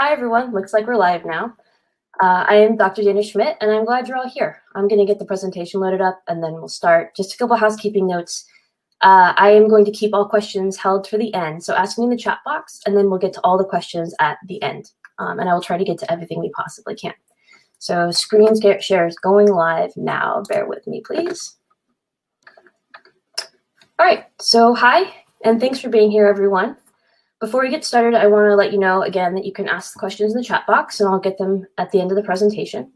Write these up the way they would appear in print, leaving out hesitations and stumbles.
Hi, everyone. Looks like we're live now. I am Dr. Dana Schmidt, and I'm glad you're all here. I'm going to get the presentation loaded up, and then we'll start. Just a couple housekeeping notes. I am going to keep all questions held for the end, so ask me in the chat box, and then we'll get to all the questions at the end. And I will try to get to everything we possibly can. So screen share is going live now. Bear with me, please. All right, so hi, and thanks for being here, everyone. Before we get started, I want to let you know again that you can ask the questions in the chat box, and I'll get them at the end of the presentation.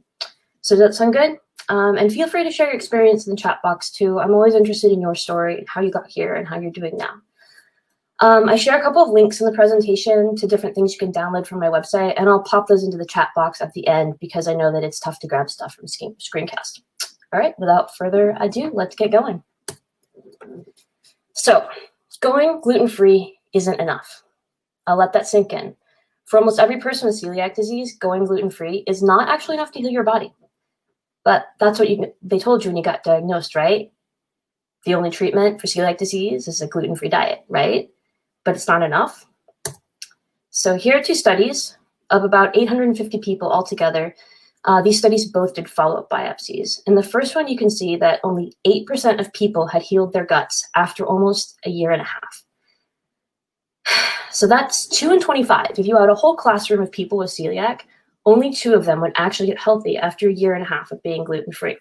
So does that sound good? And feel free to share your experience in the chat box too. I'm always interested in your story, how you got here, and how you're doing now. I share a couple of links in the presentation to different things you can download from my website, and I'll pop those into the chat box at the end because I know that it's tough to grab stuff from Screencast. All right, without further ado, let's get going. So going gluten-free isn't enough. I'll let that sink in. For almost every person with celiac disease, going gluten-free is not actually enough to heal your body. But that's what they told you when you got diagnosed, right? The only treatment for celiac disease is a gluten-free diet, right? But it's not enough. So here are two studies of about 850 people altogether. These studies both did follow-up biopsies. In the first one, you can see that only 8% of people had healed their guts after almost a year and a half. So that's 2 in 25. If you had a whole classroom of people with celiac, only 2 of them would actually get healthy after a year and a half of being gluten-free.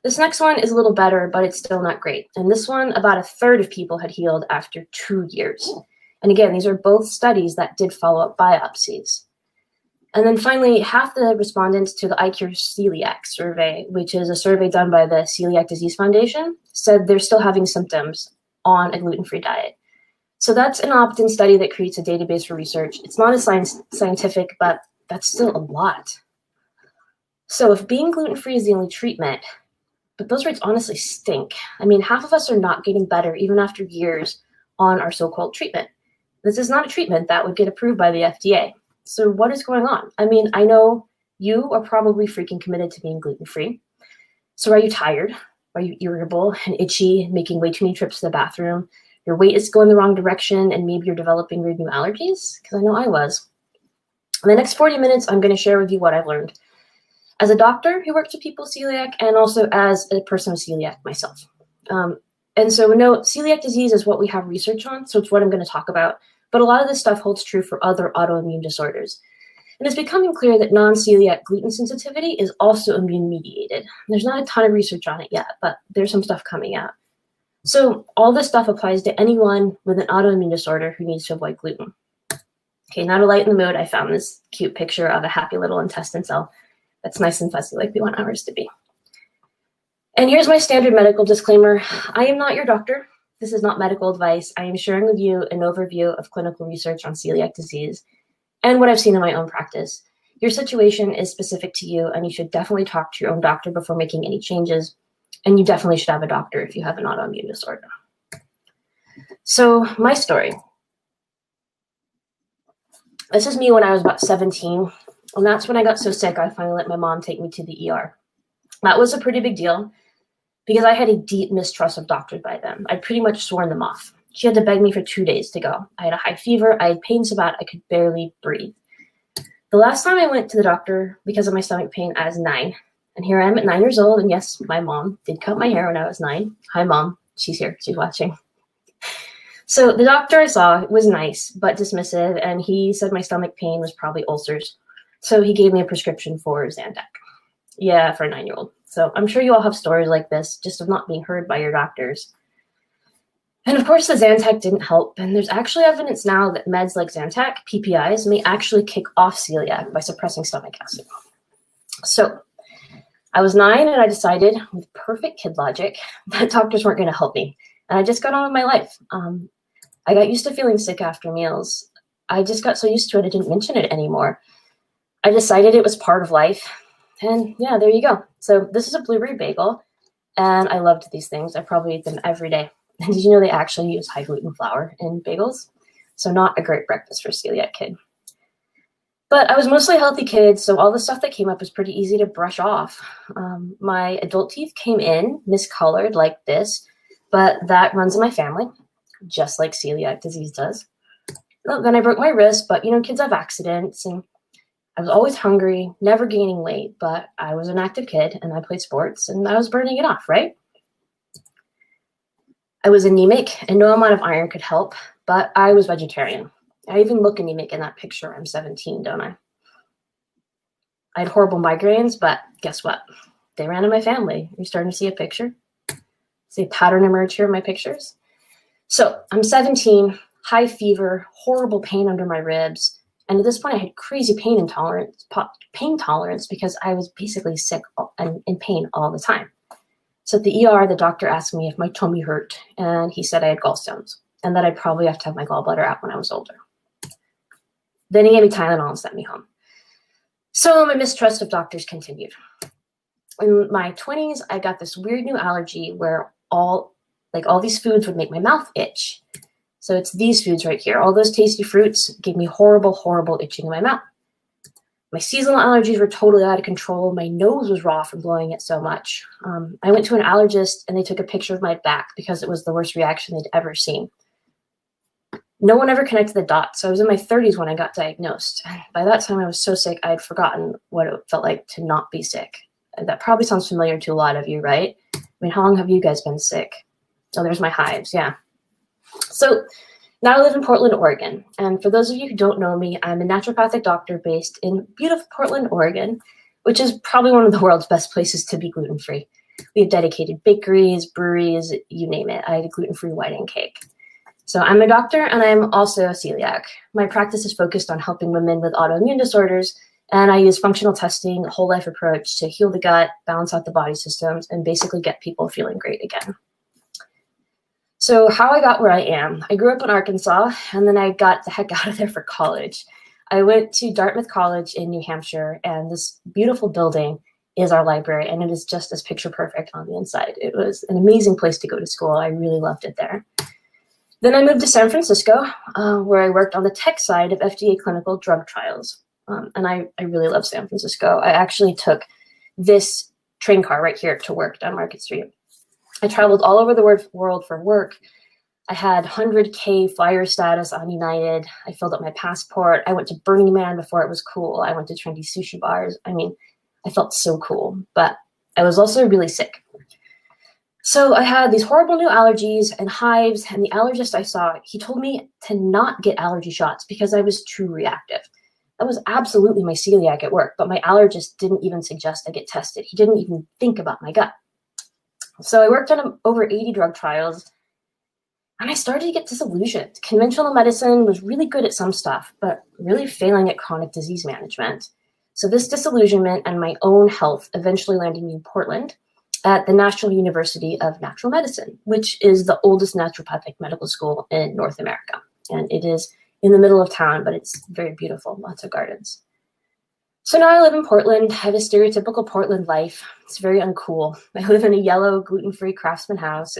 This next one is a little better, but it's still not great. And this one, about a third of people had healed after 2 years. And again, these are both studies that did follow-up biopsies. And then finally, half the respondents to the iCure Celiac survey, which is a survey done by the Celiac Disease Foundation, said they're still having symptoms on a gluten-free diet. So that's an opt-in study that creates a database for research. It's not as scientific, but that's still a lot. So if being gluten-free is the only treatment, but those rates honestly stink. I mean, half of us are not getting better even after years on our so-called treatment. This is not a treatment that would get approved by the FDA. So what is going on? I mean, I know you are probably freaking committed to being gluten-free. So are you tired? Are you irritable and itchy, making way too many trips to the bathroom? Your weight is going the wrong direction, and maybe you're developing weird new allergies? Because I know I was. In the next 40 minutes, I'm going to share with you what I've learned as a doctor who works with people with celiac and also as a person with celiac myself. And so no, celiac disease is what we have research on, so it's what I'm going to talk about. But a lot of this stuff holds true for other autoimmune disorders. And it's becoming clear that non-celiac gluten sensitivity is also immune-mediated. There's not a ton of research on it yet, but there's some stuff coming out. So all this stuff applies to anyone with an autoimmune disorder who needs to avoid gluten. Okay, now to lighten the mood, I found this cute picture of a happy little intestine cell that's nice and fuzzy like we want ours to be. And here's my standard medical disclaimer. I am not your doctor. This is not medical advice. I am sharing with you an overview of clinical research on celiac disease and what I've seen in my own practice. Your situation is specific to you, and you should definitely talk to your own doctor before making any changes. And you definitely should have a doctor if you have an autoimmune disorder. So my story. This is me when I was about 17. And that's when I got so sick, I finally let my mom take me to the ER. That was a pretty big deal because I had a deep mistrust of doctors by then. I'd pretty much sworn them off. She had to beg me for 2 days to go. I had a high fever. I had pain so bad I could barely breathe. The last time I went to the doctor because of my stomach pain, I was 9. And here I am at 9 years old, and yes, my mom did cut my hair when I was 9. Hi, Mom. She's here. She's watching. So the doctor I saw was nice, but dismissive, and he said my stomach pain was probably ulcers. So he gave me a prescription for Zantac. Yeah, for a 9-year-old. So I'm sure you all have stories like this, just of not being heard by your doctors. And of course, the Zantac didn't help, and there's actually evidence now that meds like Zantac, PPIs, may actually kick off celiac by suppressing stomach acid. So I was 9, and I decided, with perfect kid logic, that doctors weren't going to help me. And I just got on with my life. I got used to feeling sick after meals. I just got so used to it, I didn't mention it anymore. I decided it was part of life. And yeah, there you go. So this is a blueberry bagel, and I loved these things. I probably eat them every day. And did you know they actually use high gluten flour in bagels? So not a great breakfast for a celiac kid. But I was mostly a healthy kid, so all the stuff that came up was pretty easy to brush off. My adult teeth came in miscolored like this, but that runs in my family, just like celiac disease does. Well, then I broke my wrist, but kids have accidents, and I was always hungry, never gaining weight, but I was an active kid and I played sports and I was burning it off, right? I was anemic and no amount of iron could help, but I was vegetarian. I even look anemic in that picture. I'm 17, don't I? I had horrible migraines, but guess what? They ran in my family. You're starting to see a picture? See a pattern emerge here in my pictures? So I'm 17, high fever, horrible pain under my ribs. And at this point, I had crazy pain tolerance because I was basically sick and in pain all the time. So at the ER, the doctor asked me if my tummy hurt, and he said I had gallstones and that I'd probably have to have my gallbladder out when I was older. Then he gave me Tylenol and sent me home. So my mistrust of doctors continued. In my 20s, I got this weird new allergy where all these foods would make my mouth itch. So it's these foods right here. All those tasty fruits gave me horrible, horrible itching in my mouth. My seasonal allergies were totally out of control. My nose was raw from blowing it so much. I went to an allergist and they took a picture of my back because it was the worst reaction they'd ever seen. No one ever connected the dots. So I was in my 30s when I got diagnosed. By that time, I was so sick, I had forgotten what it felt like to not be sick. That probably sounds familiar to a lot of you, right? I mean, how long have you guys been sick? Oh, there's my hives, yeah. So now I live in Portland, Oregon. And for those of you who don't know me, I'm a naturopathic doctor based in beautiful Portland, Oregon, which is probably one of the world's best places to be gluten-free. We have dedicated bakeries, breweries, you name it. I had a gluten-free whiting cake. So I'm a doctor and I'm also a celiac. My practice is focused on helping women with autoimmune disorders, and I use functional testing, a whole life approach to heal the gut, balance out the body systems, and basically get people feeling great again. So how I got where I am, I grew up in Arkansas, and then I got the heck out of there for college. I went to Dartmouth College in New Hampshire, and this beautiful building is our library, and it is just as picture perfect on the inside. It was an amazing place to go to school. I really loved it there. Then I moved to San Francisco, where I worked on the tech side of FDA clinical drug trials. And I really love San Francisco. I actually took this train car right here to work down Market Street. I traveled all over the world for work. I had 100K flyer status on United. I filled up my passport. I went to Burning Man before it was cool. I went to trendy sushi bars. I mean, I felt so cool, but I was also really sick. So I had these horrible new allergies and hives, and the allergist I saw, he told me to not get allergy shots because I was too reactive. That was absolutely my celiac at work, but my allergist didn't even suggest I get tested. He didn't even think about my gut. So I worked on over 80 drug trials, and I started to get disillusioned. Conventional medicine was really good at some stuff, but really failing at chronic disease management. So this disillusionment and my own health eventually landed me in Portland at the National University of Natural Medicine, which is the oldest naturopathic medical school in North America. And it is in the middle of town, but it's very beautiful, lots of gardens. So now I live in Portland. I have a stereotypical Portland life. It's very uncool. I live in a yellow, gluten-free craftsman house.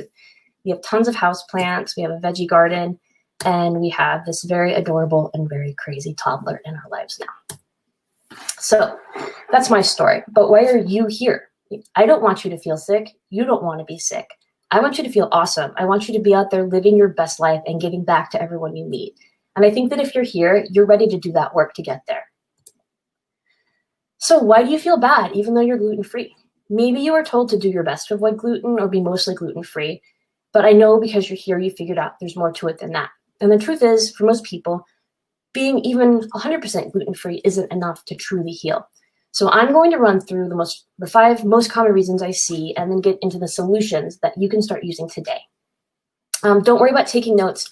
We have tons of houseplants. We have a veggie garden, and we have this very adorable and very crazy toddler in our lives now. So that's my story. But why are you here? I don't want you to feel sick. You don't want to be sick. I want you to feel awesome. I want you to be out there living your best life and giving back to everyone you meet. And I think that if you're here, you're ready to do that work to get there. So why do you feel bad even though you're gluten-free? Maybe you were told to do your best to avoid gluten or be mostly gluten-free, but I know because you're here, you figured out there's more to it than that. And the truth is, for most people, being even 100% gluten-free isn't enough to truly heal. So I'm going to run through the 5 most common reasons I see and then get into the solutions that you can start using today. Don't worry about taking notes.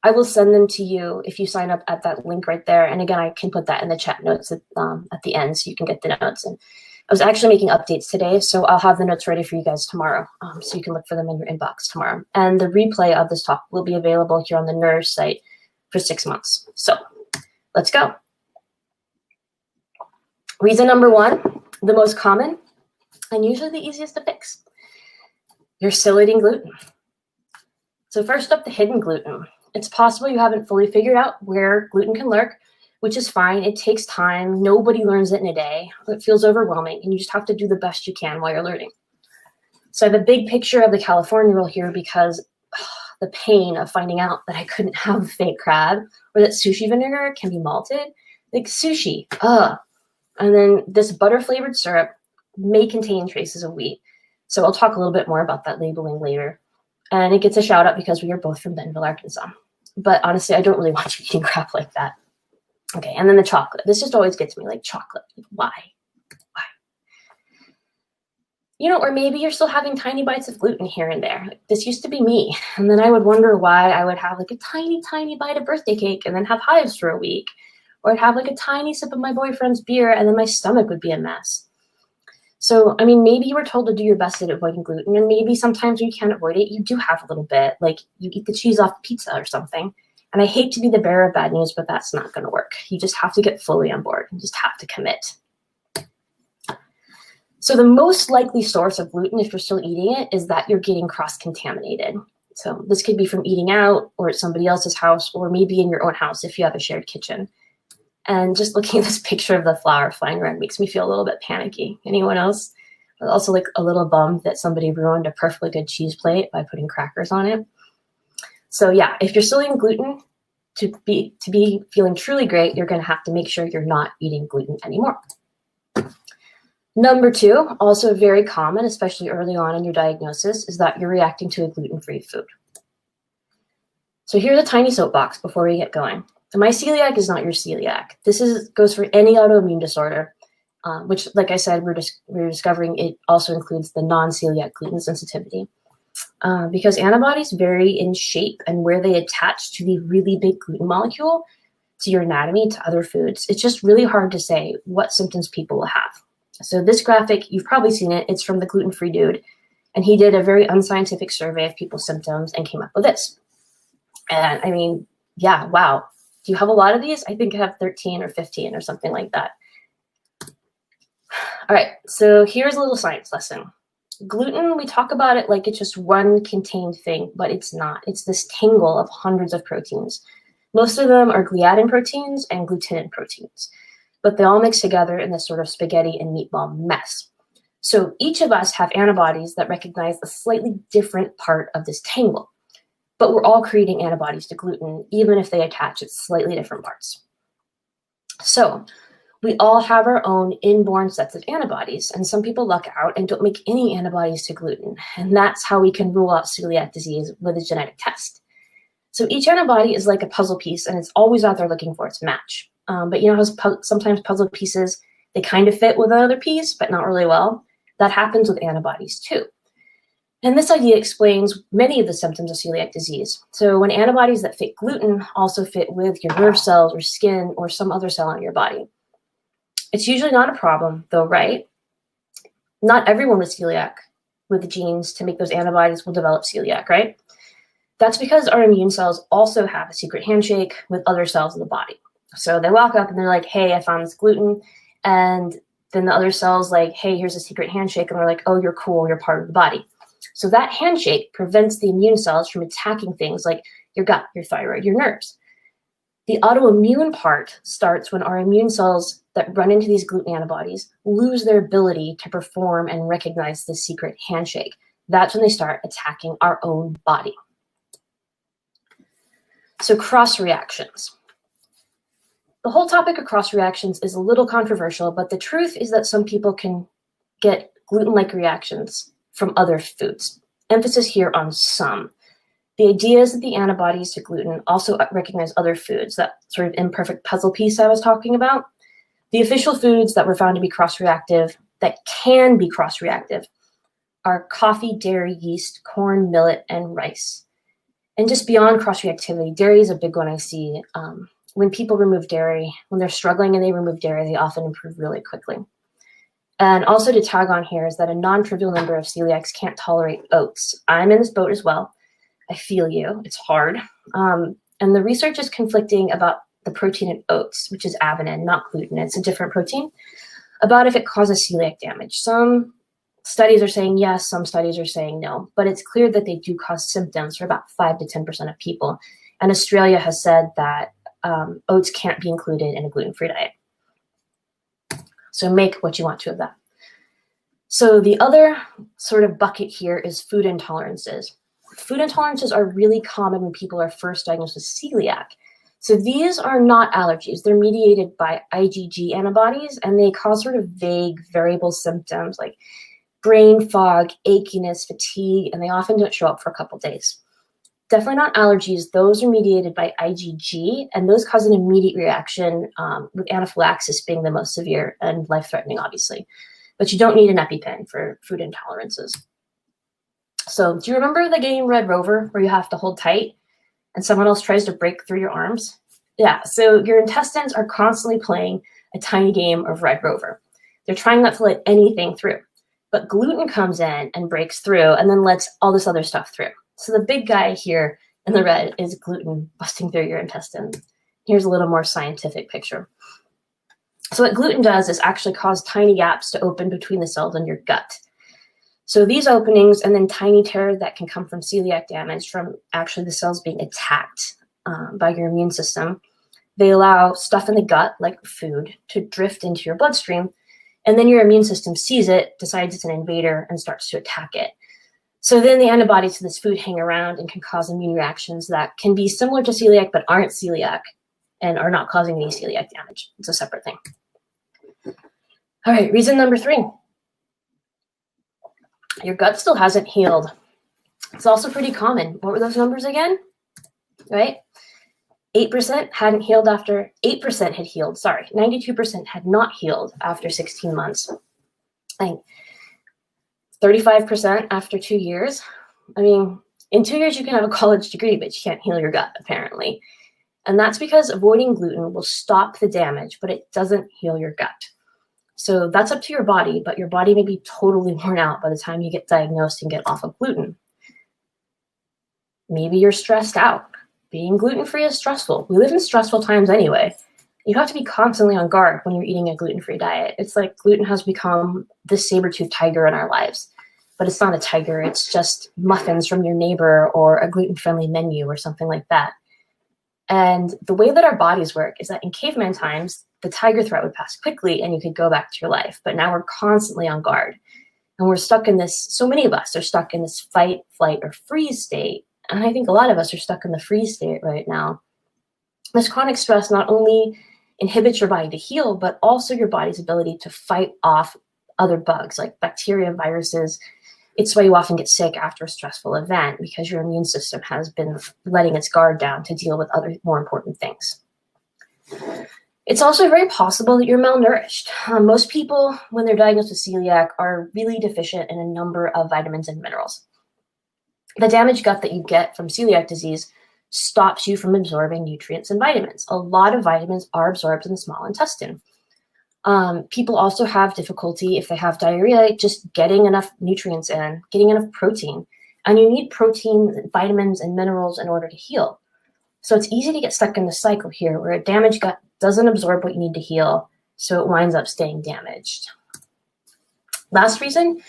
I will send them to you if you sign up at that link right there. And again, I can put that in the chat notes at the end so you can get the notes. And I was actually making updates today, so I'll have the notes ready for you guys tomorrow, so you can look for them in your inbox tomorrow. And the replay of this talk will be available here on the Nourish site for 6 months. So let's go. Reason number 1, the most common and usually the easiest to fix. You're still eating gluten. So first up, the hidden gluten. It's possible you haven't fully figured out where gluten can lurk, which is fine. It takes time. Nobody learns it in a day. It feels overwhelming, and you just have to do the best you can while you're learning. So I have a big picture of the California roll here because the pain of finding out that I couldn't have fake crab or that sushi vinegar can be malted. Like sushi, ugh. And then this butter-flavored syrup may contain traces of wheat. So I'll talk a little bit more about that labeling later. And it gets a shout out because we are both from Bentonville, Arkansas. But honestly, I don't really want you eating crap like that. Okay, and then the chocolate. This just always gets me, like chocolate. Why? Why? You know, or maybe you're still having tiny bites of gluten here and there. This used to be me. And then I would wonder why I would have like a tiny, tiny bite of birthday cake and then have hives for a week. Or I'd have like a tiny sip of my boyfriend's beer and then my stomach would be a mess. So, I mean, maybe you were told to do your best at avoiding gluten, and maybe sometimes when you can't avoid it, you do have a little bit, like you eat the cheese off pizza or something. And I hate to be the bearer of bad news, but that's not going to work. You just have to get fully on board. You just have to commit. So the most likely source of gluten, if you're still eating it, is that you're getting cross-contaminated. So this could be from eating out or at somebody else's house, or maybe in your own house if you have a shared kitchen. And just looking at this picture of the flour flying around makes me feel a little bit panicky. Anyone else? Also like a little bummed that somebody ruined a perfectly good cheese plate by putting crackers on it. So yeah, if you're still eating gluten, to be feeling truly great, you're going to have to make sure you're not eating gluten anymore. Number 2, also very common, especially early on in your diagnosis, is that you're reacting to a gluten-free food. So here's a tiny soapbox before we get going. My celiac is not your celiac. This goes for any autoimmune disorder, which, like I said, we're discovering it also includes the non-celiac gluten sensitivity. Because antibodies vary in shape and where they attach to the really big gluten molecule, to your anatomy, to other foods. It's just really hard to say what symptoms people will have. So this graphic, you've probably seen it. It's from the Gluten-Free Dude. And he did a very unscientific survey of people's symptoms and came up with this. And I mean, yeah, wow. Do you have a lot of these? I think I have 13 or 15 or something like that. All right, so here's a little science lesson. Gluten, we talk about it like it's just one contained thing, but it's not. It's this tangle of hundreds of proteins. Most of them are gliadin proteins and glutenin proteins, but they all mix together in this sort of spaghetti and meatball mess. So each of us have antibodies that recognize a slightly different part of this tangle, but we're all creating antibodies to gluten, even if they attach at slightly different parts. So we all have our own inborn sets of antibodies, and some people luck out and don't make any antibodies to gluten. And that's how we can rule out celiac disease with a genetic test. So each antibody is like a puzzle piece, and it's always out there looking for its match. But you know how sometimes puzzle pieces, they kind of fit with another piece, but not really well? That happens with antibodies too. And this idea explains many of the symptoms of celiac disease. So when antibodies that fit gluten also fit with your nerve cells or skin or some other cell in your body. It's usually not a problem, though, right? Not everyone with celiac, with the genes to make those antibodies, will develop celiac, right? That's because our immune cells also have a secret handshake with other cells in the body. So they walk up and they're like, hey, I found this gluten. And then the other cells like, hey, here's a secret handshake. And we're like, oh, you're cool, you're part of the body. So that handshake prevents the immune cells from attacking things like your gut, your thyroid, your nerves. The autoimmune part starts when our immune cells that run into these gluten antibodies lose their ability to perform and recognize the secret handshake. That's when they start attacking our own body. So cross reactions. The whole topic of cross reactions is a little controversial, but the truth is that some people can get gluten-like reactions from other foods. Emphasis here on some. The idea is that the antibodies to gluten also recognize other foods, that sort of imperfect puzzle piece I was talking about. The official foods that were found to be cross-reactive, that can be cross-reactive, are coffee, dairy, yeast, corn, millet, and rice. And just beyond cross-reactivity, dairy is a big one I see. When people remove dairy, when they're struggling and they remove dairy, they often improve really quickly. And also to tag on here is that a non-trivial number of celiacs can't tolerate oats. I'm in this boat as well. I feel you. It's hard. And the research is conflicting about the protein in oats, which is avenin, not gluten. It's a different protein, about if it causes celiac damage. Some studies are saying yes, some studies are saying no, but it's clear that they do cause symptoms for about 5 to 10% of people. And Australia has said that oats can't be included in a gluten-free diet. So make what you want to of that. So the other sort of bucket here is food intolerances. food intolerances are really common when people are first diagnosed with celiac. So these are not allergies. They're mediated by IgG antibodies, and they cause sort of vague, variable symptoms like brain fog, achiness, fatigue, and they often don't show up for a couple days. Definitely not allergies. Those are mediated by IgG, and those cause an immediate reaction, with anaphylaxis being the most severe and life-threatening, obviously. But you don't need an EpiPen for food intolerances. So do you remember the game Red Rover where you have to hold tight and someone else tries to break through your arms? Yeah, so your intestines are constantly playing a tiny game of Red Rover. They're trying not to let anything through. But gluten comes in and breaks through and then lets all this other stuff through. So the big guy here in the red is gluten busting through your intestines. Here's a little more scientific picture. So what gluten does is actually cause tiny gaps to open between the cells in your gut. So these openings and then tiny tears that can come from celiac damage from actually the cells being attacked by your immune system, they allow stuff in the gut, like food, to drift into your bloodstream, and then your immune system sees it, decides it's an invader, and starts to attack it. So then the antibodies to this food hang around and can cause immune reactions that can be similar to celiac but aren't celiac and are not causing any celiac damage. It's a separate thing. All right, reason number 3. Your gut still hasn't healed. It's also pretty common. What were those numbers again? Right? 8% hadn't healed after, 8% had healed, 92% had not healed after 16 months. Like 35% after 2 years. I mean, in 2 years you can have a college degree, but you can't heal your gut, apparently. And that's because avoiding gluten will stop the damage, but it doesn't heal your gut. So that's up to your body, but your body may be totally worn out by the time you get diagnosed and get off of gluten. Maybe you're stressed out. Being gluten-free is stressful. We live in stressful times anyway. You have to be constantly on guard when you're eating a gluten-free diet. It's like gluten has become the saber-toothed tiger in our lives. But it's not a tiger. It's just muffins from your neighbor or a gluten-friendly menu or something like that. And the way that our bodies work is that in caveman times, the tiger threat would pass quickly and you could go back to your life. But now we're constantly on guard. And we're stuck in this, so many of us are stuck in this fight, flight, or freeze state. And I think a lot of us are stuck in the freeze state right now. This chronic stress not only inhibits your body to heal, but also your body's ability to fight off other bugs like bacteria, viruses. It's why you often get sick after a stressful event, because your immune system has been letting its guard down to deal with other more important things. It's also very possible that you're malnourished. Most people, when they're diagnosed with celiac, are really deficient in a number of vitamins and minerals. The damaged gut that you get from celiac disease stops you from absorbing nutrients and vitamins. A lot of vitamins are absorbed in the small intestine. People also have difficulty, if they have diarrhea, just getting enough nutrients in, getting enough protein. And you need protein, vitamins, and minerals in order to heal. So it's easy to get stuck in the cycle here where a damaged gut doesn't absorb what you need to heal, so it winds up staying damaged. Last reason,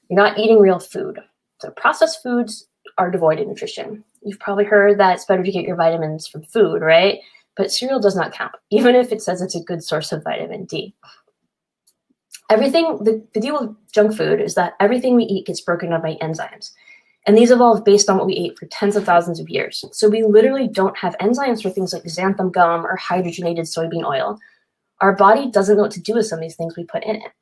you're not eating real food. So processed foods are devoid of nutrition. You've probably heard that it's better to get your vitamins from food, right? But cereal does not count, even if it says it's a good source of vitamin D. The deal with junk food is that everything we eat gets broken down by enzymes. And these evolved based on what we ate for tens of thousands of years. So we literally don't have enzymes for things like xanthan gum or hydrogenated soybean oil. Our body doesn't know what to do with some of these things we put in it.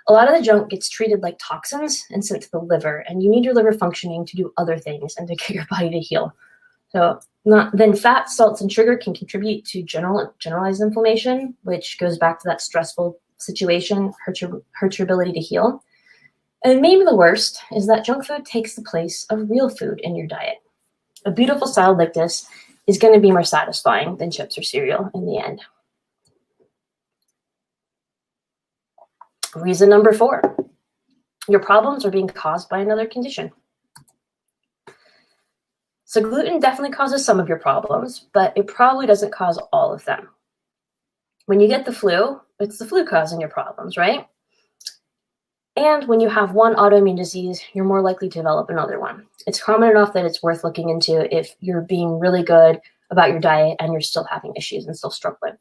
A lot of the junk gets treated like toxins and sent to the liver, and you need your liver functioning to do other things and to get your body to heal. So then fat, salts, and sugar can contribute to generalized inflammation, which goes back to that stressful situation, hurts your ability to heal. And maybe the worst is that junk food takes the place of real food in your diet. A beautiful salad like this is going to be more satisfying than chips or cereal in the end. Reason number 4, your problems are being caused by another condition. So gluten definitely causes some of your problems, but it probably doesn't cause all of them. When you get the flu, it's the flu causing your problems, right? And when you have one autoimmune disease, you're more likely to develop another one. It's common enough that it's worth looking into if you're being really good about your diet and you're still having issues and still struggling.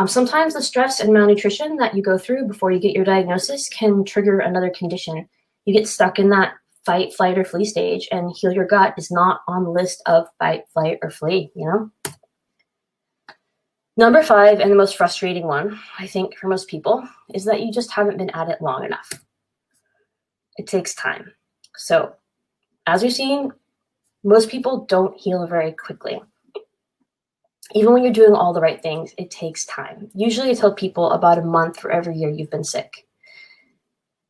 Sometimes the stress and malnutrition that you go through before you get your diagnosis can trigger another condition. You get stuck in that fight, flight, or flee stage, and heal your gut is not on the list of fight, flight, or flee, you know? Number 5, and the most frustrating one, I think, for most people, is that you just haven't been at it long enough. It takes time. So, as you're seeing, most people don't heal very quickly. Even when you're doing all the right things, it takes time. Usually I tell people about a month for every year you've been sick.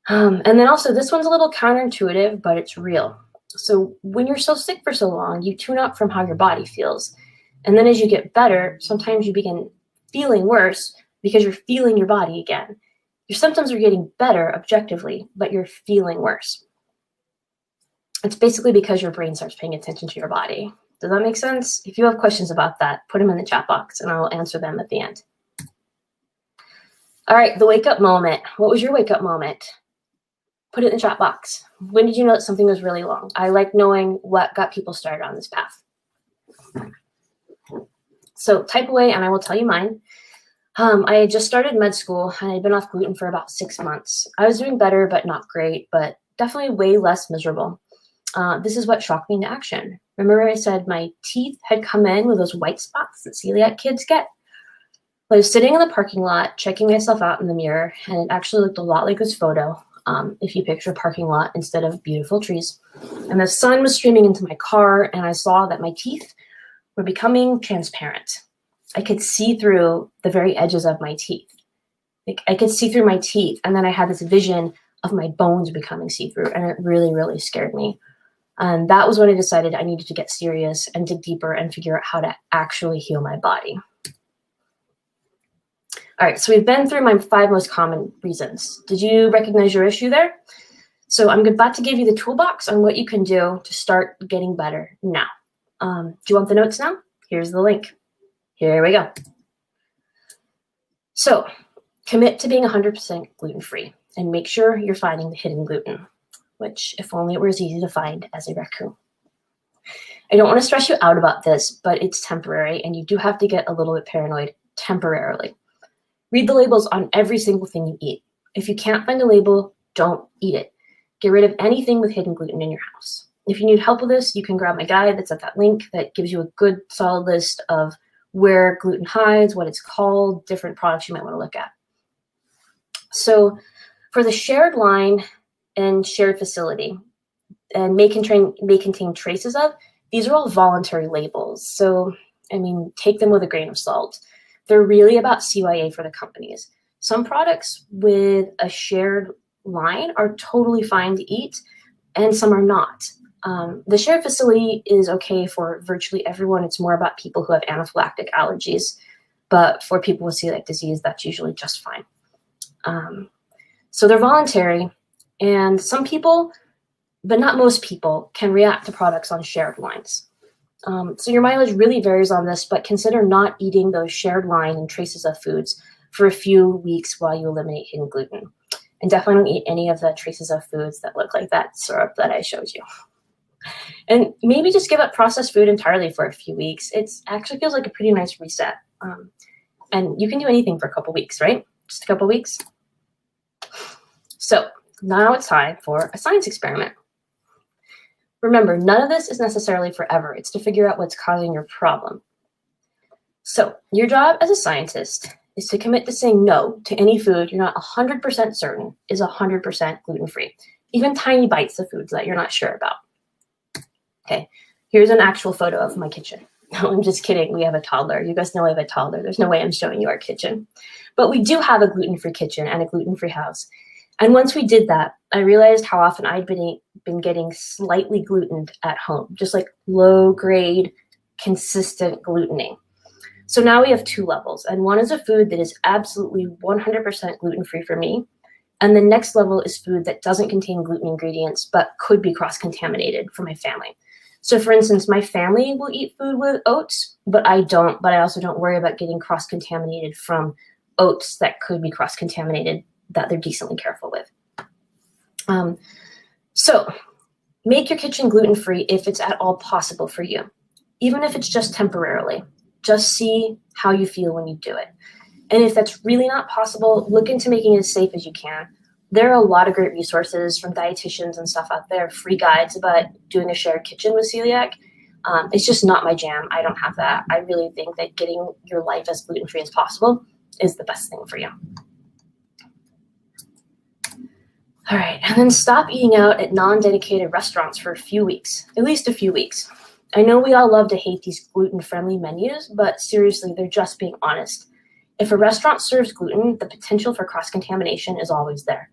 And then also, this one's a little counterintuitive, but it's real. So when you're so sick for so long, you tune out from how your body feels. And then as you get better, sometimes you begin feeling worse because you're feeling your body again. Your symptoms are getting better objectively, but you're feeling worse. It's basically because your brain starts paying attention to your body. Does that make sense? If you have questions about that, put them in the chat box and I will answer them at the end. All right, the wake up moment. What was your wake up moment? Put it in the chat box. When did you know that something was really wrong? I like knowing what got people started on this path. So type away and I will tell you mine. I had just started med school and I'd been off gluten for about 6 months. I was doing better, but not great, but definitely way less miserable. This is what shocked me into action. Remember I said my teeth had come in with those white spots that celiac kids get? I was sitting in the parking lot, checking myself out in the mirror, and it actually looked a lot like this photo, if you picture a parking lot instead of beautiful trees. And the sun was streaming into my car, and I saw that my teeth were becoming transparent. I could see through the very edges of my teeth. Like, I could see through my teeth, and then I had this vision of my bones becoming see-through, and it really, really scared me. And that was when I decided I needed to get serious and dig deeper and figure out how to actually heal my body. All right, so we've been through my 5 most common reasons. Did you recognize your issue there? So I'm about to give you the toolbox on what you can do to start getting better now. Do you want the notes now? Here's the link. Here we go. So commit to being 100% gluten-free and make sure you're finding the hidden gluten, which if only it were as easy to find as a raccoon. I don't want to stress you out about this, but it's temporary and you do have to get a little bit paranoid temporarily. Read the labels on every single thing you eat. If you can't find a label, don't eat it. Get rid of anything with hidden gluten in your house. If you need help with this, you can grab my guide that's at that link that gives you a good solid list of where gluten hides, what it's called, different products you might want to look at. So for the shared line and shared facility, and may contain traces of, these are all voluntary labels. So, I mean, take them with a grain of salt. They're really about CYA for the companies. Some products with a shared line are totally fine to eat, and some are not. The shared facility is okay for virtually everyone. It's more about people who have anaphylactic allergies, but for people with celiac disease, that's usually just fine. So they're voluntary, and some people, but not most people, can react to products on shared lines. So your mileage really varies on this, but consider not eating those shared line and traces of foods for a few weeks while you eliminate hidden gluten. And definitely don't eat any of the traces of foods that look like that syrup that I showed you. And maybe just give up processed food entirely for a few weeks. It actually feels like a pretty nice reset. And you can do anything for a couple weeks, right? Just a couple weeks. So now it's time for a science experiment. Remember, none of this is necessarily forever. It's to figure out what's causing your problem. So your job as a scientist is to commit to saying no to any food you're not 100% certain is 100% gluten-free, even tiny bites of foods that you're not sure about. Okay, here's an actual photo of my kitchen. No, I'm just kidding. We have a toddler. You guys know I have a toddler. There's no way I'm showing you our kitchen. But we do have a gluten-free kitchen and a gluten-free house. And once we did that, I realized how often I'd been getting slightly glutened at home, just like low-grade, consistent glutening. So now we have 2 levels, and one is a food that is absolutely 100% gluten-free for me, and the next level is food that doesn't contain gluten ingredients but could be cross-contaminated for my family. So for instance, my family will eat food with oats, but I don't, but I also don't worry about getting cross-contaminated from oats that could be cross-contaminated that they're decently careful with. So make your kitchen gluten-free if it's at all possible for you, even if it's just temporarily. Just see how you feel when you do it. And if that's really not possible, look into making it as safe as you can. There are a lot of great resources from dietitians and stuff out there, free guides about doing a shared kitchen with celiac. It's just not my jam. I don't have that. I really think that getting your life as gluten-free as possible is the best thing for you. All right, and then stop eating out at non-dedicated restaurants for a few weeks, at least a few weeks. I know we all love to hate these gluten-friendly menus, but seriously, they're just being honest. If a restaurant serves gluten, the potential for cross-contamination is always there.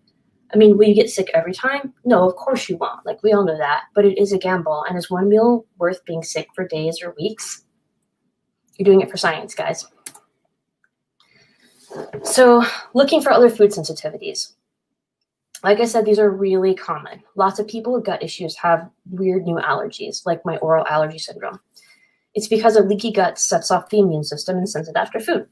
I mean, will you get sick every time? No, of course you won't. Like, we all know that. But it is a gamble. And is one meal worth being sick for days or weeks? You're doing it for science, guys. So, looking for other food sensitivities. Like I said, these are really common. Lots of people with gut issues have weird new allergies, like my oral allergy syndrome. It's because a leaky gut sets off the immune system and sends it after food.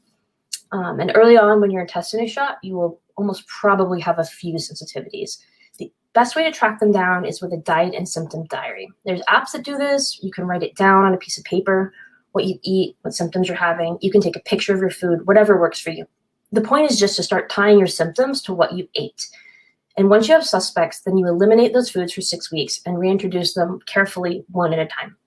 And early on, when your intestine is shot, you will almost probably have a few sensitivities. The best way to track them down is with a diet and symptom diary. There's apps that do this. You can write it down on a piece of paper, what you eat, what symptoms you're having. You can take a picture of your food, whatever works for you. The point is just to start tying your symptoms to what you ate. And once you have suspects, then you eliminate those foods for 6 weeks and reintroduce them carefully one at a time.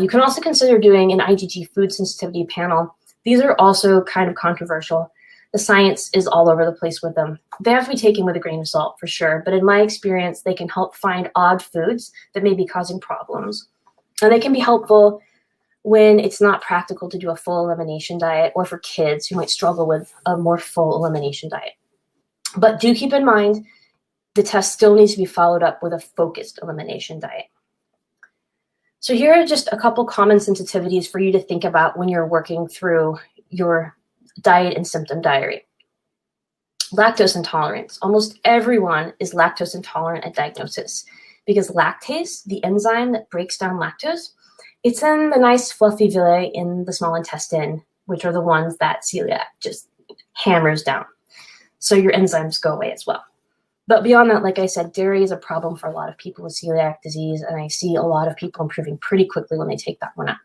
You can also consider doing an IgG food sensitivity panel. These are also kind of controversial. The science is all over the place with them. They have to be taken with a grain of salt for sure, but in my experience, they can help find odd foods that may be causing problems. And they can be helpful when it's not practical to do a full elimination diet, or for kids who might struggle with a more full elimination diet. But do keep in mind, the test still needs to be followed up with a focused elimination diet. So here are just a couple common sensitivities for you to think about when you're working through your diet and symptom diary. Lactose intolerance. Almost everyone is lactose intolerant at diagnosis because lactase, the enzyme that breaks down lactose, it's in the nice fluffy villi in the small intestine, which are the ones that celiac just hammers down. So your enzymes go away as well. But beyond that, like I said, dairy is a problem for a lot of people with celiac disease, and I see a lot of people improving pretty quickly when they take that one out.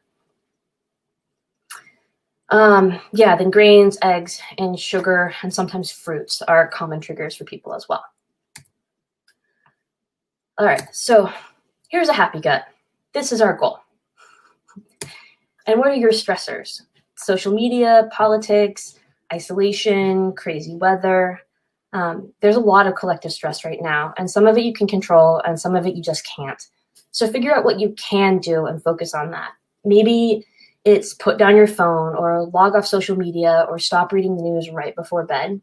Then grains, eggs, and sugar, and sometimes fruits are common triggers for people as well. All right, so here's a happy gut. This is our goal. And what are your stressors? Social media, politics, isolation, crazy weather. There's a lot of collective stress right now, and some of it you can control and some of it you just can't. So figure out what you can do and focus on that. Maybe it's put down your phone or log off social media or stop reading the news right before bed.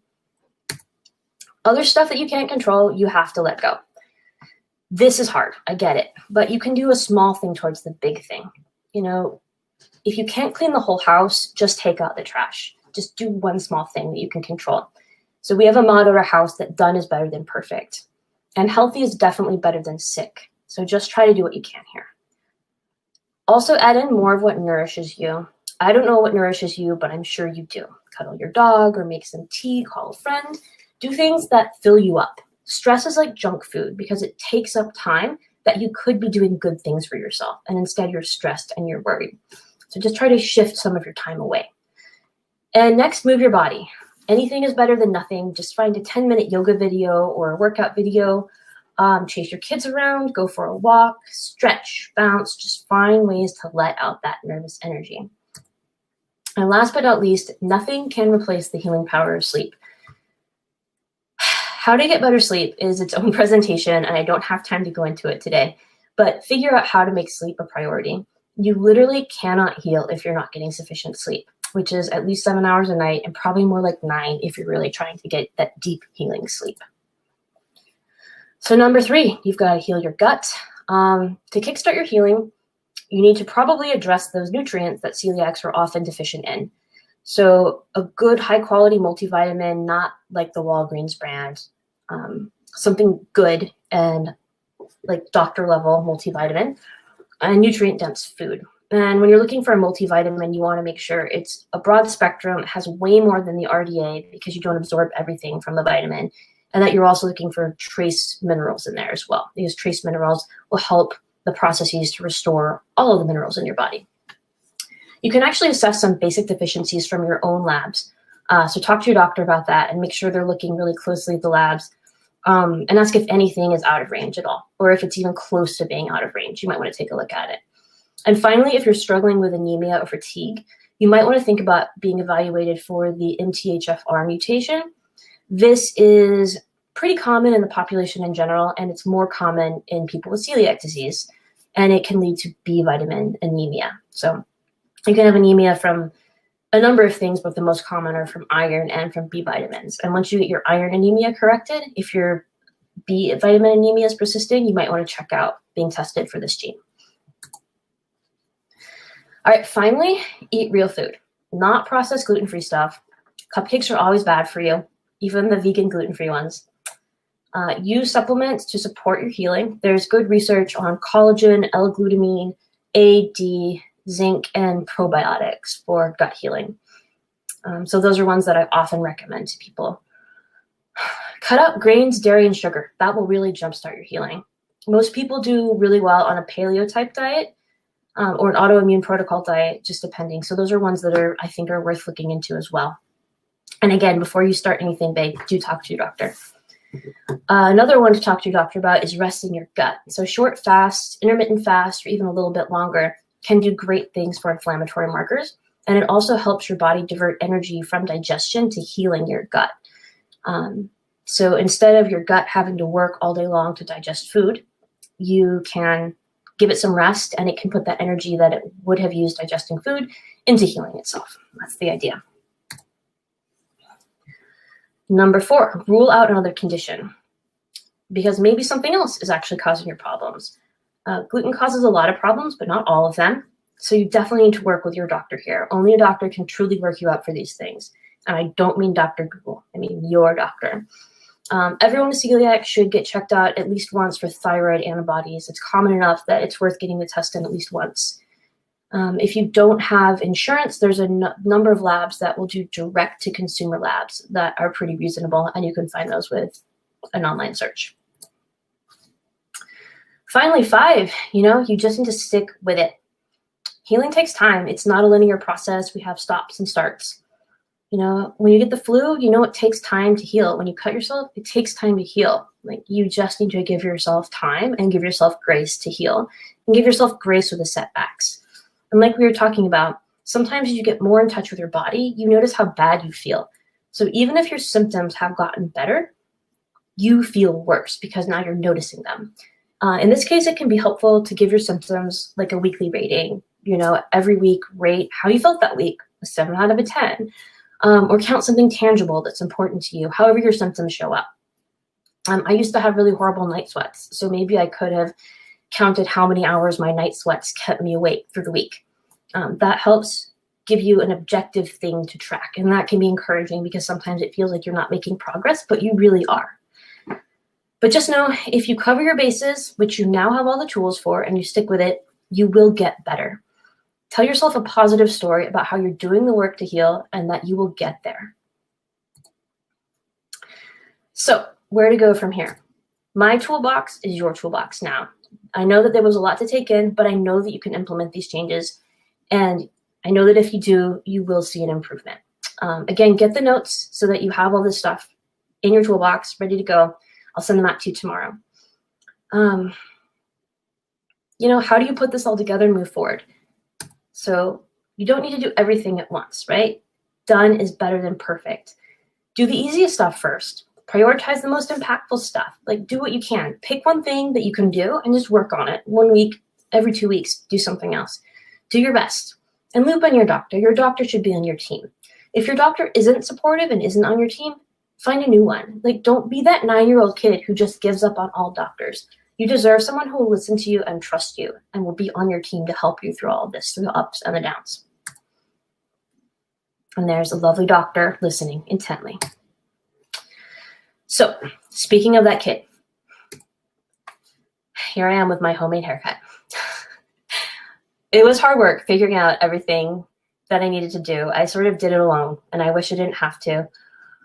Other stuff that you can't control, you have to let go. This is hard, I get it, but you can do a small thing towards the big thing. You know, if you can't clean the whole house, just take out the trash. Just do one small thing that you can control. So we have a motto at our house that done is better than perfect. And healthy is definitely better than sick. So just try to do what you can here. Also add in more of what nourishes you. I don't know what nourishes you, but I'm sure you do. Cuddle your dog or make some tea, call a friend. Do things that fill you up. Stress is like junk food because it takes up time that you could be doing good things for yourself. And instead you're stressed and you're worried. So just try to shift some of your time away. And next, move your body. Anything is better than nothing. Just find a 10-minute yoga video or a workout video. Chase your kids around, go for a walk, stretch, bounce. Just find ways to let out that nervous energy. And last but not least, nothing can replace the healing power of sleep. How to get better sleep is its own presentation, and I don't have time to go into it today. But figure out how to make sleep a priority. You literally cannot heal if you're not getting sufficient sleep, which is at least 7 hours a night and probably more like 9 if you're really trying to get that deep healing sleep. So number 3, you've got to heal your gut. To kickstart your healing, you need to probably address those nutrients that celiacs are often deficient in. So a good high quality multivitamin, not like the Walgreens brand, something good and like doctor level multivitamin, and nutrient dense food. And when you're looking for a multivitamin, you want to make sure it's a broad spectrum, it has way more than the RDA because you don't absorb everything from the vitamin, and that you're also looking for trace minerals in there as well. These trace minerals will help the processes to restore all of the minerals in your body. You can actually assess some basic deficiencies from your own labs. So talk to your doctor about that and make sure they're looking really closely at the labs. and ask if anything is out of range at all, or if it's even close to being out of range. You might want to take a look at it. And finally, if you're struggling with anemia or fatigue, you might want to think about being evaluated for the MTHFR mutation. This is pretty common in the population in general, and it's more common in people with celiac disease, and it can lead to B vitamin anemia. So you can have anemia from a number of things, but the most common are from iron and from B vitamins. And once you get your iron anemia corrected, if your B vitamin anemia is persisting, you might want to check out being tested for this gene. All right, finally, eat real food, not processed gluten-free stuff. Cupcakes are always bad for you, even the vegan gluten-free ones. Use supplements to support your healing. There's good research on collagen, L-glutamine, A, D, zinc, and probiotics for gut healing. So those are ones that I often recommend to people. Cut out grains, dairy, and sugar. That will really jumpstart your healing. Most people do really well on a paleo-type diet or an autoimmune protocol diet, just depending. So those are ones that I think are worth looking into as well. And again, before you start anything big, do talk to your doctor. Another one to talk to your doctor about is rest in your gut. So short fast, intermittent fast, or even a little bit longer can do great things for inflammatory markers. And it also helps your body divert energy from digestion to healing your gut. So instead of your gut having to work all day long to digest food, you can give it some rest, and it can put that energy that it would have used digesting food into healing itself. That's the idea. Number 4, rule out another condition, because maybe something else is actually causing your problems. Gluten causes a lot of problems, but not all of them. So you definitely need to work with your doctor here. Only a doctor can truly work you up for these things. And I don't mean Dr. Google, I mean your doctor. Everyone with celiac should get checked out at least once for thyroid antibodies. It's common enough that it's worth getting the test done at least once. If you don't have insurance, there's a number of labs that will do direct-to-consumer labs that are pretty reasonable, and you can find those with an online search. Finally, 5, you just need to stick with it. Healing takes time. It's not a linear process. We have stops and starts. When you get the flu, it takes time to heal. When you cut yourself, it takes time to heal. Like, you just need to give yourself time and give yourself grace to heal, and give yourself grace with the setbacks. And like we were talking about, sometimes as you get more in touch with your body, you notice how bad you feel. So even if your symptoms have gotten better, you feel worse because now you're noticing them. In this case, it can be helpful to give your symptoms like a weekly rating. Every week, rate how you felt that week, a 7 out of a 10. Or count something tangible that's important to you, however your symptoms show up. I used to have really horrible night sweats, so maybe I could have counted how many hours my night sweats kept me awake through the week. That helps give you an objective thing to track, and that can be encouraging because sometimes it feels like you're not making progress, but you really are. But just know, if you cover your bases, which you now have all the tools for, and you stick with it, you will get better. Tell yourself a positive story about how you're doing the work to heal and that you will get there. So, where to go from here? My toolbox is your toolbox now. I know that there was a lot to take in, but I know that you can implement these changes. And I know that if you do, you will see an improvement. Again, get the notes so that you have all this stuff in your toolbox, ready to go. I'll send them out to you tomorrow. How do you put this all together and move forward? So you don't need to do everything at once, right? Done is better than perfect. Do the easiest stuff first. Prioritize the most impactful stuff. Like, do what you can. Pick one thing that you can do and just work on it. 1 week, every 2 weeks, do something else. Do your best. And loop in your doctor. Your doctor should be on your team. If your doctor isn't supportive and isn't on your team, find a new one. Like, don't be that 9-year-old kid who just gives up on all doctors. You deserve someone who will listen to you and trust you and will be on your team to help you through all of this, through the ups and the downs. And there's a lovely doctor listening intently. So, speaking of that kid, here I am with my homemade haircut. It was hard work figuring out everything that I needed to do. I sort of did it alone, and I wish I didn't have to.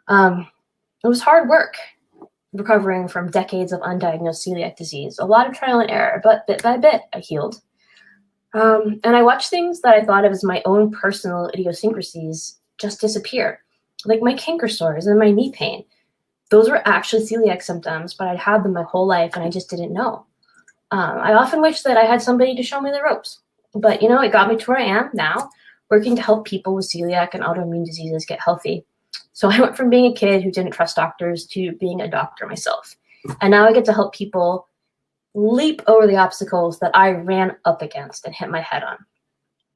It was hard work recovering from decades of undiagnosed celiac disease. A lot of trial and error, but bit by bit, I healed. And I watched things that I thought of as my own personal idiosyncrasies just disappear, like my canker sores and my knee pain. those were actually celiac symptoms, but I'd had them my whole life and I just didn't know. I often wish that I had somebody to show me the ropes, but it got me to where I am now, working to help people with celiac and autoimmune diseases get healthy. So I went from being a kid who didn't trust doctors to being a doctor myself. And now I get to help people leap over the obstacles that I ran up against and hit my head on.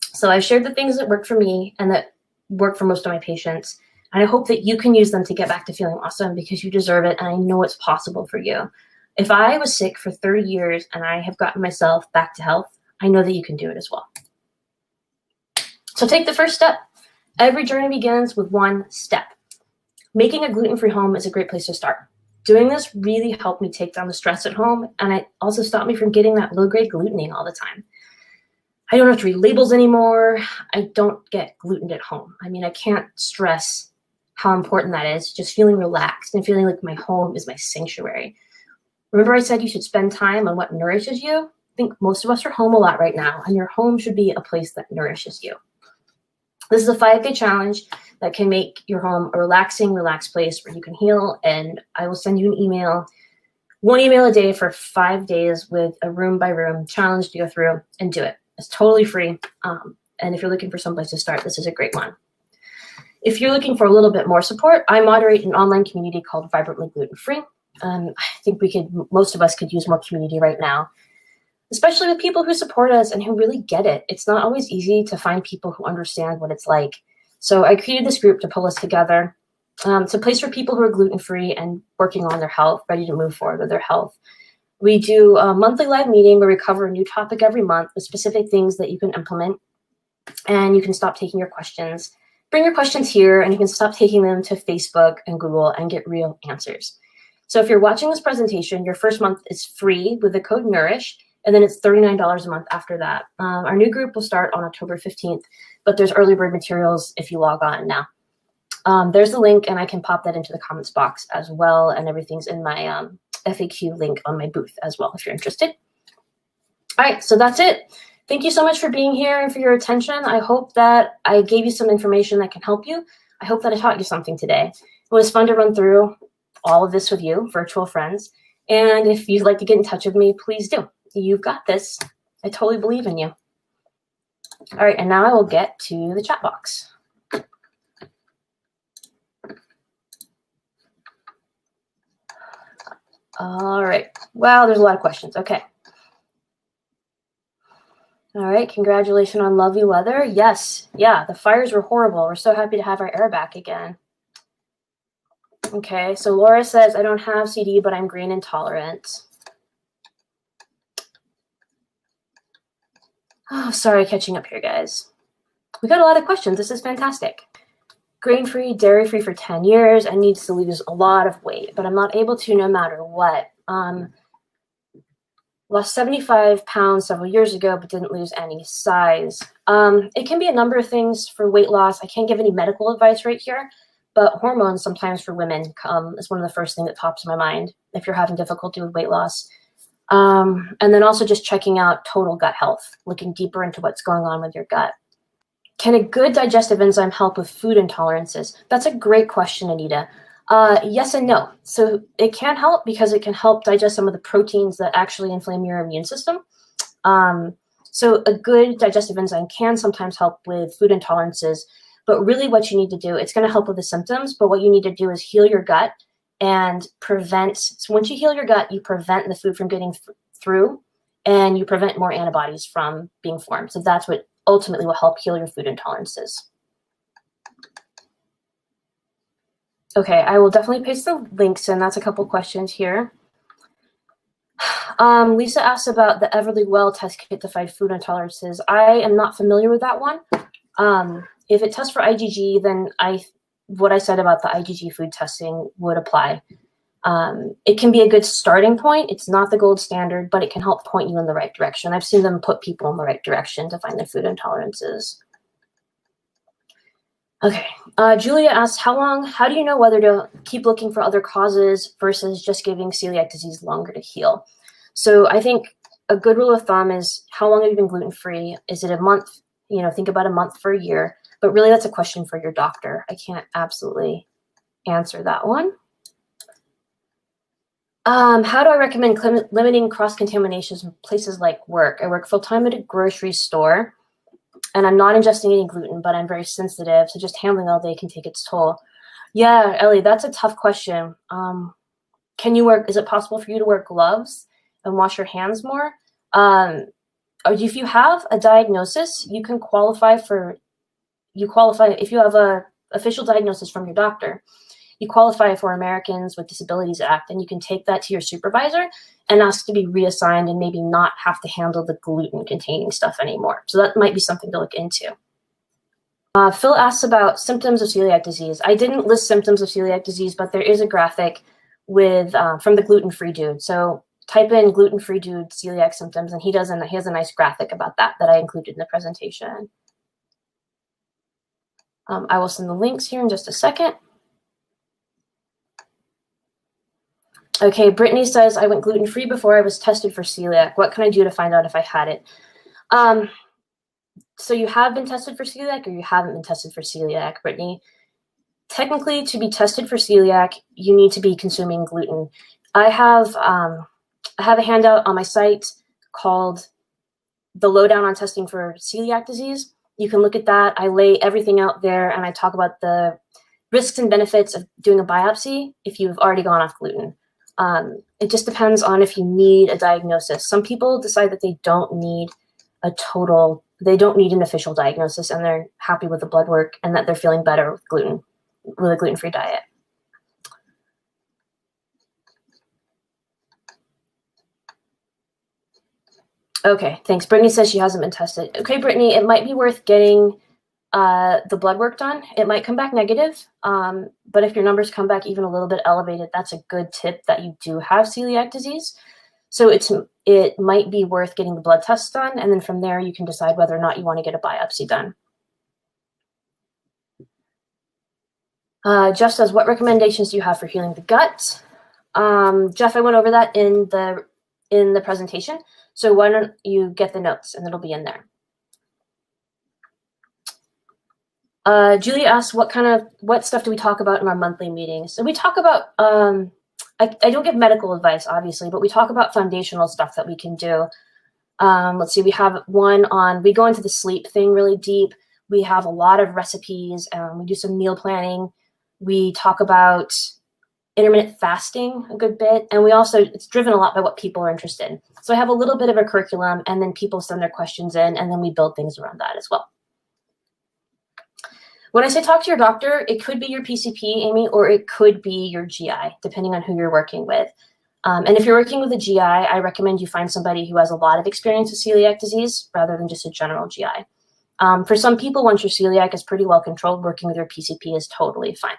So I've shared the things that worked for me and that work for most of my patients. And I hope that you can use them to get back to feeling awesome, because you deserve it. And I know it's possible for you. If I was sick for 30 years and I have gotten myself back to health, I know that you can do it as well. So take the first step. Every journey begins with one step. Making a gluten-free home is a great place to start. Doing this really helped me take down the stress at home, and it also stopped me from getting that low-grade glutening all the time. I don't have to read labels anymore. I don't get gluten at home. I mean, I can't stress how important that is, just feeling relaxed and feeling like my home is my sanctuary. Remember I said you should spend time on what nourishes you? I think most of us are home a lot right now, and your home should be a place that nourishes you. This is a 5-day challenge that can make your home a relaxed place where you can heal, and I will send you an email, 1 email a day for 5 days with a room-by-room challenge to go through and do it. It's totally free, and if you're looking for someplace to start, this is a great one. If you're looking for a little bit more support, I moderate an online community called Vibrantly Gluten-Free. I think most of us could use more community right now, especially with people who support us and who really get it. It's not always easy to find people who understand what it's like. So I created this group to pull us together. It's a place for people who are gluten-free and working on their health, ready to move forward with their health. We do a monthly live meeting where we cover a new topic every month with specific things that you can implement, and you can stop taking your questions. Bring your questions here, and you can stop taking them to Facebook and Google and get real answers. So if you're watching this presentation, your first month is free with the code NOURISH, and then it's $39 a month after that. Our new group will start on October 15th, but there's early bird materials if you log on now. There's the link, and I can pop that into the comments box as well, and everything's in my FAQ link on my booth as well if you're interested. All right, so that's it. Thank you so much for being here and for your attention. I hope that I gave you some information that can help you. I hope that I taught you something today. It was fun to run through all of this with you, virtual friends. And if you'd like to get in touch with me, please do. You've got this. I totally believe in you. All right, and now I will get to the chat box. All right. Wow, there's a lot of questions. Okay. All right, congratulations on lovely weather. Yes, yeah, the fires were horrible. We're so happy to have our air back again. Okay, so Laura says, I don't have CD, but I'm grain intolerant. Oh, sorry, catching up here, guys. We got a lot of questions. This is fantastic. Grain-free, dairy-free for 10 years and needs to lose a lot of weight, but I'm not able to no matter what. Lost 75 pounds several years ago, but didn't lose any size. It can be a number of things for weight loss. I can't give any medical advice right here, but hormones sometimes for women is one of the first things that pops in my mind if you're having difficulty with weight loss. And then also just checking out total gut health, looking deeper into what's going on with your gut. Can a good digestive enzyme help with food intolerances? That's a great question, Anita. Yes and no. So it can help because it can help digest some of the proteins that actually inflame your immune system. So a good digestive enzyme can sometimes help with food intolerances, but really what you need to do, it's going to help with the symptoms, but what you need to do is heal your gut and prevent. So once you heal your gut, you prevent the food from getting through, and you prevent more antibodies from being formed. So that's what ultimately will help heal your food intolerances. Okay, I will definitely paste the links in. That's a couple questions here. Lisa asked about the Everly Well test kit to find food intolerances. I am not familiar with that one. If it tests for IgG, then what I said about the IgG food testing would apply. It can be a good starting point. It's not the gold standard, but it can help point you in the right direction. I've seen them put people in the right direction to find their food intolerances. Okay, Julia asked, how do you know whether to keep looking for other causes versus just giving celiac disease longer to heal? So I think a good rule of thumb is, how long have you been gluten-free? Is it a month? Think about a month for a year, but really that's a question for your doctor. I can't absolutely answer that one. How do I recommend limiting cross-contaminations in places like work? I work full-time at a grocery store, and I'm not ingesting any gluten, but I'm very sensitive, so just handling all day can take its toll. Yeah, Ellie, that's a tough question. Is it possible for you to wear gloves and wash your hands more? Or if you have a diagnosis, you qualify if you have a official diagnosis from your doctor. You qualify for Americans with Disabilities Act, and you can take that to your supervisor and ask to be reassigned and maybe not have to handle the gluten-containing stuff anymore. So that might be something to look into. Phil asks about symptoms of celiac disease. I didn't list symptoms of celiac disease, but there is a graphic with from the Gluten-Free dude. So type in Gluten-Free dude celiac symptoms, and he has a nice graphic about that I included in the presentation. I will send the links here in just a second. Okay, Brittany says, I went gluten-free before I was tested for celiac. What can I do to find out if I had it? So you have been tested for celiac or you haven't been tested for celiac, Brittany? Technically, to be tested for celiac, you need to be consuming gluten. I have a handout on my site called The Lowdown on Testing for Celiac Disease. You can look at that. I lay everything out there, and I talk about the risks and benefits of doing a biopsy if you've already gone off gluten. It just depends on if you need a diagnosis. Some people decide that they don't need an official diagnosis, and they're happy with the blood work and that they're feeling better with a gluten-free diet. Okay, thanks. Brittany says she hasn't been tested. Okay, Brittany, it might be worth getting the blood work done. It might come back negative, but if your numbers come back even a little bit elevated, that's a good tip that you do have celiac disease. So it might be worth getting the blood test done, and then from there you can decide whether or not you want to get a biopsy done. Jeff says, what recommendations do you have for healing the gut? Jeff, I went over that in the presentation, so why don't you get the notes, and it'll be in there. Julie asks, what stuff do we talk about in our monthly meetings? So we talk about, I don't give medical advice, obviously, but we talk about foundational stuff that we can do. Let's see, we have one on, we go into the sleep thing really deep. We have a lot of recipes, we do some meal planning. We talk about intermittent fasting a good bit, and it's driven a lot by what people are interested in. So I have a little bit of a curriculum, and then people send their questions in, and then we build things around that as well. When I say talk to your doctor, it could be your PCP, Amy, or it could be your GI, depending on who you're working with. And if you're working with a GI, I recommend you find somebody who has a lot of experience with celiac disease rather than just a general GI. For some people, once your celiac is pretty well controlled, working with your PCP is totally fine.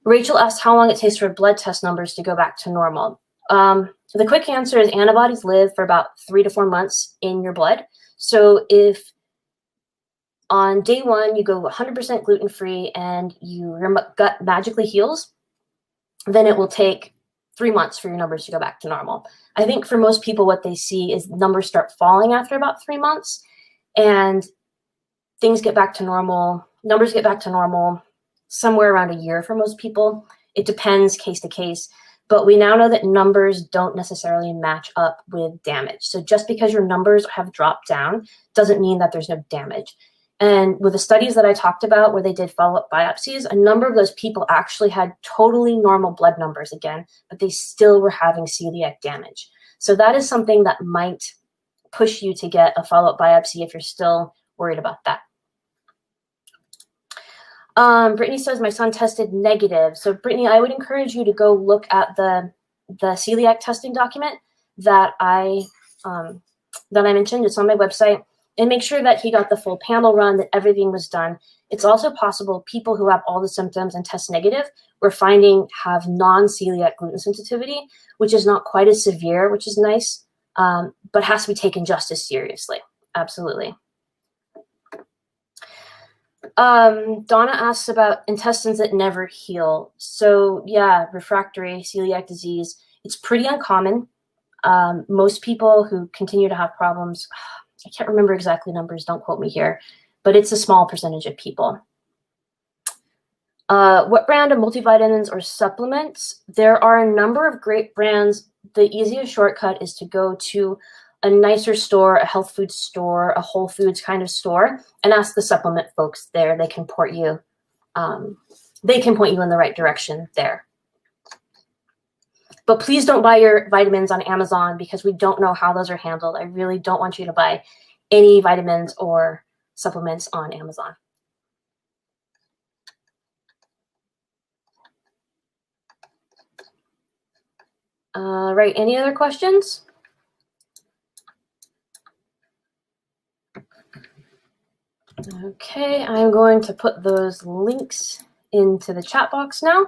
Rachel asked how long it takes for blood test numbers to go back to normal. The quick answer is antibodies live for about 3 to 4 months in your blood. So if on day 1 you go 100% gluten-free and your gut magically heals, then it will take 3 months for your numbers to go back to normal. I think for most people what they see is numbers start falling after about 3 months, and things get back to normal. Numbers get back to normal somewhere around a year for most people. It depends case to case, but we now know that numbers don't necessarily match up with damage. So just because your numbers have dropped down doesn't mean that there's no damage. And with the studies that I talked about where they did follow-up biopsies, a number of those people actually had totally normal blood numbers again, but they still were having celiac damage. So that is something that might push you to get a follow-up biopsy if you're still worried about that. Brittany says, my son tested negative. So Brittany, I would encourage you to go look at the celiac testing document that I mentioned. It's on my website, and make sure that he got the full panel run, that everything was done. It's also possible people who have all the symptoms and test negative, we're finding have non-celiac gluten sensitivity, which is not quite as severe, which is nice, but has to be taken just as seriously. Absolutely. Donna asks about intestines that never heal. So yeah, refractory celiac disease, it's pretty uncommon. Most people who continue to have problems, I can't remember exactly numbers, don't quote me here, but it's a small percentage of people. What brand of multivitamins or supplements? There are a number of great brands. The easiest shortcut is to go to a nicer store, a health food store, a Whole Foods kind of store, and ask the supplement folks there. They can point you in the right direction there. But please don't buy your vitamins on Amazon because we don't know how those are handled. I really don't want you to buy any vitamins or supplements on Amazon. Right, any other questions? Okay, I'm going to put those links into the chat box now.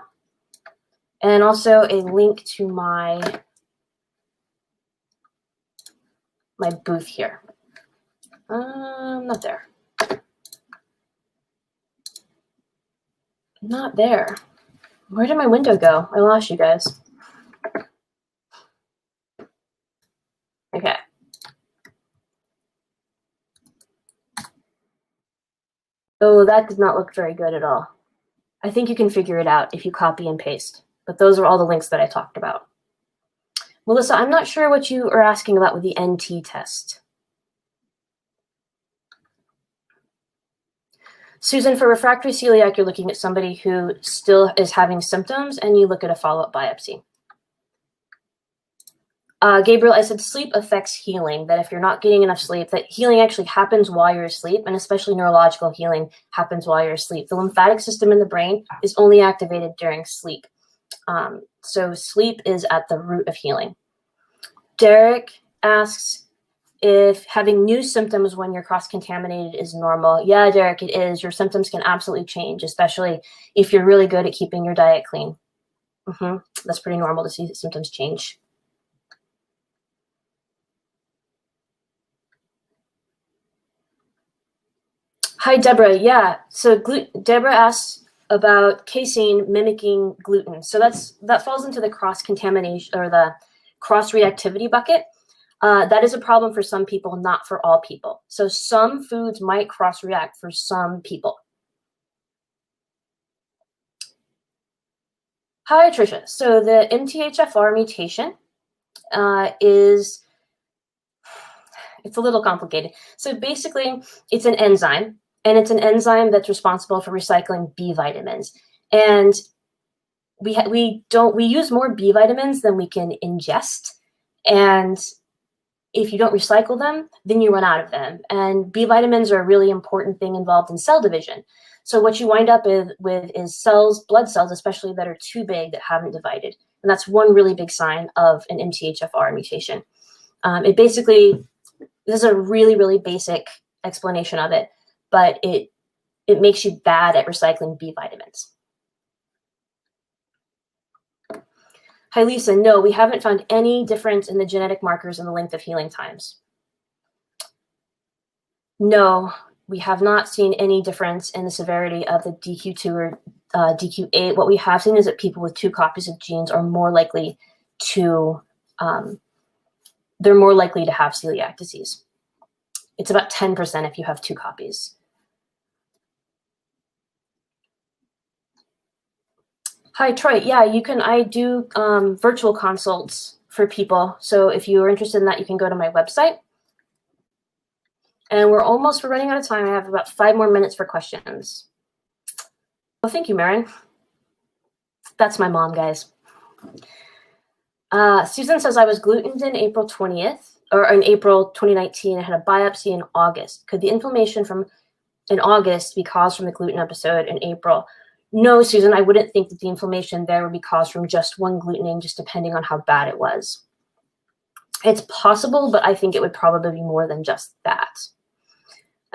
And also a link to my booth here. Not there. Not there. Where did my window go? I lost you guys. Okay. Oh, that did not look very good at all. I think you can figure it out if you copy and paste. But those are all the links that I talked about. Melissa, I'm not sure what you are asking about with the NT test. Susan, for refractory celiac, you're looking at somebody who still is having symptoms, and you look at a follow-up biopsy. Gabriel, I said sleep affects healing, that if you're not getting enough sleep, that healing actually happens while you're asleep, and especially neurological healing happens while you're asleep. The lymphatic system in the brain is only activated during sleep. So sleep is at the root of healing. Derek asks if having new symptoms when you're cross-contaminated is normal. Yeah, Derek, it is. Your symptoms can absolutely change, especially if you're really good at keeping your diet clean. That's pretty normal to see symptoms change. Hi, Deborah. Yeah, so Deborah asks about casein mimicking gluten. So that falls into the cross-contamination or the cross-reactivity bucket. That is a problem for some people, not for all people. So some foods might cross-react for some people. Hi, Tricia. So the MTHFR mutation it's a little complicated. So basically, it's an enzyme, and it's an enzyme that's responsible for recycling B vitamins. And we use more B vitamins than we can ingest. And if you don't recycle them, then you run out of them. And B vitamins are a really important thing involved in cell division. So what you wind up with is cells, blood cells, especially that are too big that haven't divided. And that's one really big sign of an MTHFR mutation. This is a really, really basic explanation of it, but it makes you bad at recycling B vitamins. Hi, Lisa. No, we haven't found any difference in the genetic markers and the length of healing times. No, we have not seen any difference in the severity of the DQ2 or DQ8. What we have seen is that people with 2 copies of genes are more likely to they're more likely to have celiac disease. It's about 10% if you have 2 copies. Hi, Troy. Yeah, you can. I do virtual consults for people. So if you are interested in that, you can go to my website. And we're running out of time. I have about 5 more minutes for questions. Well, thank you, Marin. That's my mom, guys. Susan says, I was glutened in April 20th, or in April 2019. I had a biopsy in August. Could the inflammation from in August be caused from the gluten episode in April? No, Susan, I wouldn't think that the inflammation there would be caused from just one glutening, just depending on how bad it was. It's possible, but I think it would probably be more than just that.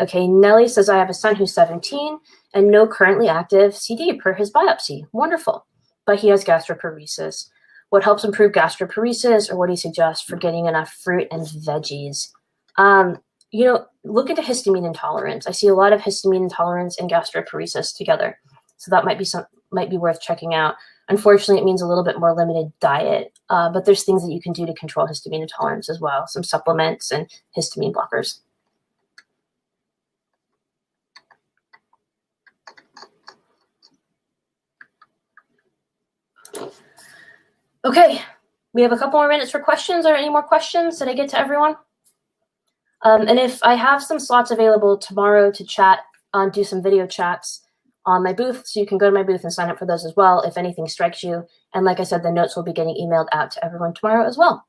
Okay, Nellie says, I have a son who's 17 and no currently active CD per his biopsy. Wonderful. But he has gastroparesis. What helps improve gastroparesis, or what do you suggest for getting enough fruit and veggies? Look into histamine intolerance. I see a lot of histamine intolerance and gastroparesis together. So that might be worth checking out. Unfortunately, it means a little bit more limited diet, but there's things that you can do to control histamine intolerance as well, some supplements and histamine blockers. Okay, we have a couple more minutes for questions. Are there any more questions? Did I get to everyone? And if I have some slots available tomorrow to chat, do some video chats on my booth, so you can go to my booth and sign up for those as well if anything strikes you. And like I said, the notes will be getting emailed out to everyone tomorrow as well.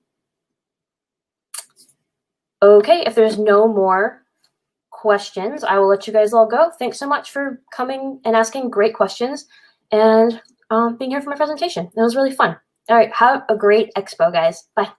Okay, if there's no more questions, I will let you guys all go. Thanks so much for coming and asking great questions and being here for my presentation. It was really fun. All right, have a great expo, guys. Bye.